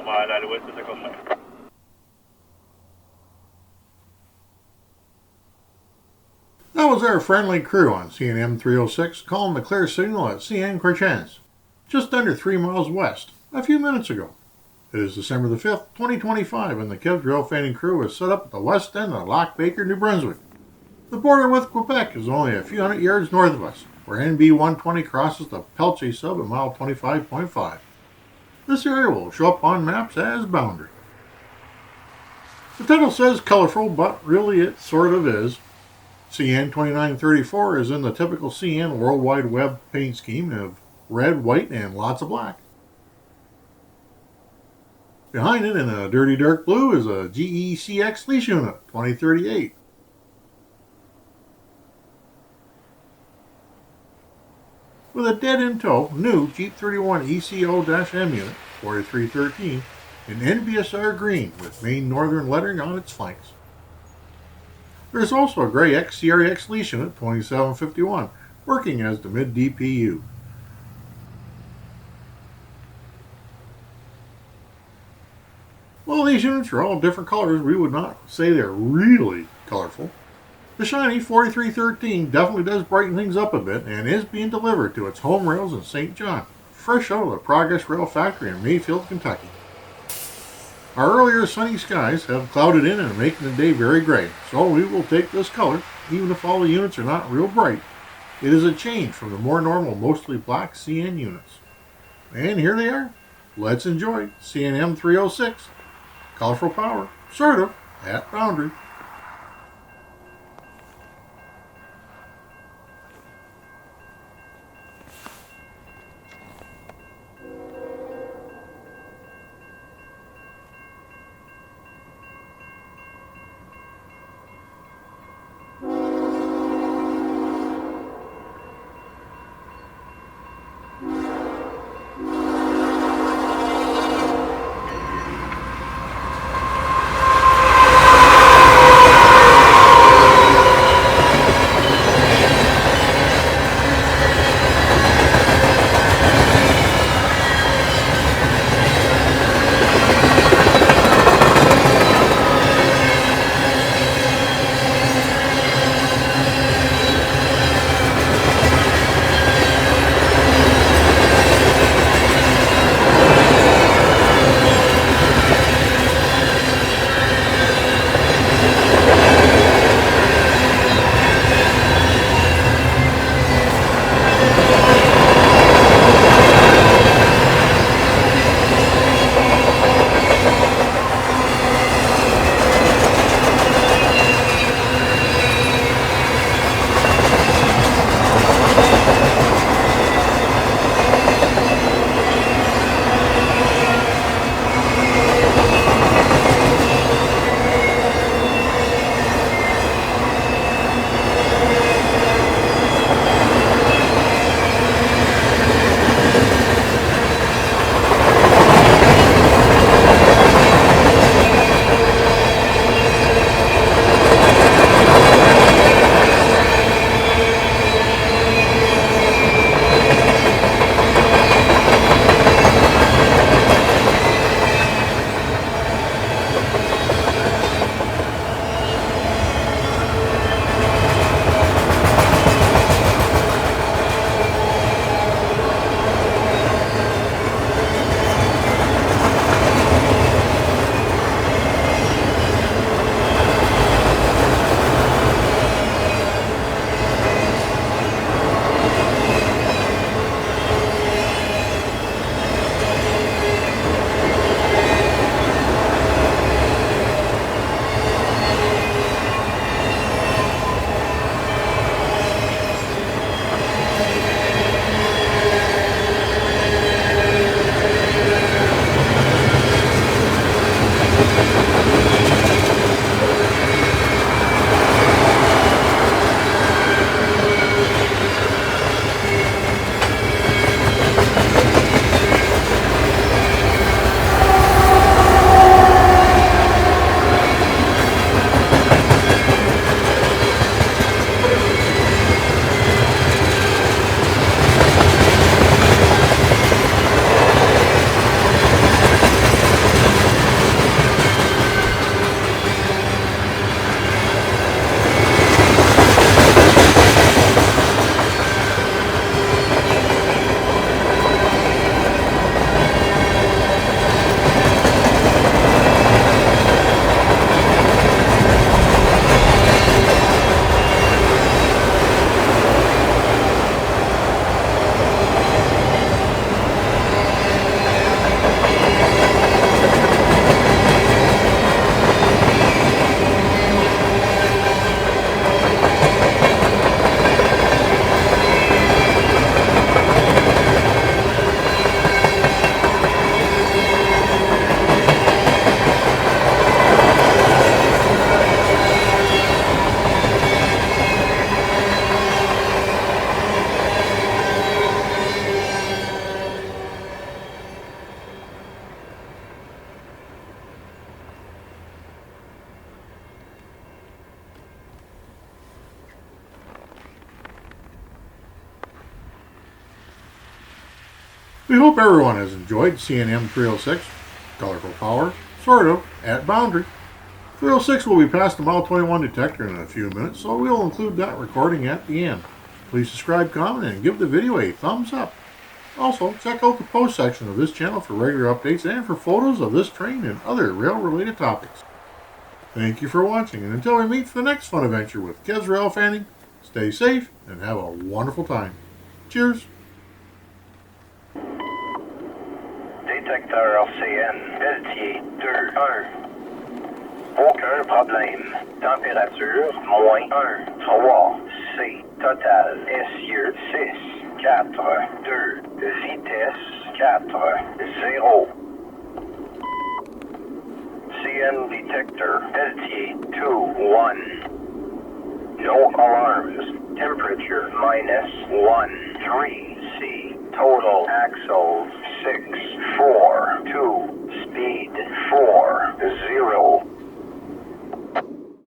normal à l'ouest de ta cochère. That was our friendly crew on CN M306 calling the clear signal at exCREX, just under 3 miles west, a few minutes ago. It is December the 5th, 2025, and the Kibbs railfanning crew is set up at the west end of Loch Baker, New Brunswick. The border with Quebec is only a few hundred yards north of us, where NB 120 crosses the Pelletier Sub at mile 25.5. This area will show up on maps as boundary. The title says Colourful, but really it sort of is. CN 2934 is in the typical CN World Wide Web paint scheme of red, white, and lots of black. Behind it in a dirty dark blue is a exCREX lease unit, 2038. With a dead in tow, new Jeep 31 ECO-M unit, 4313, in NBSR green with Maine Northern lettering on its flanks. There is also a gray exCREX lease unit, 2751, working as the mid-DPU. While these units are all different colors, we would not say they're really colorful. The shiny 4313 definitely does brighten things up a bit and is being delivered to its home rails in St. John, fresh out of the Progress Rail factory in Mayfield, Kentucky. Our earlier sunny skies have clouded in and are making the day very gray, so we will take this color, even if all the units are not real bright. It is a change from the more normal, mostly black CN units. And here they are. Let's enjoy CN M306. Colorful power, sort of, at boundary. We hope everyone has enjoyed seeing M306, Colourful Power, sort of, at boundary. 306 will be past the mile 21 detector in a few minutes, so we'll include that recording at the end. Please subscribe, comment, and give the video a thumbs up. Also, check out the post section of this channel for regular updates and for photos of this train and other rail-related topics. Thank you for watching, and until we meet for the next fun adventure with Kev's Rail Fanning, stay safe and have a wonderful time. Cheers! Détecteur CN, Pelletier 2-1. Aucun problème. Température -1, 3, C, total, essieu 6, 4, 2, vitesse 4, 0. CN detector, Pelletier 2-1. No alarms. Temperature -1, 3, C, total axles 6,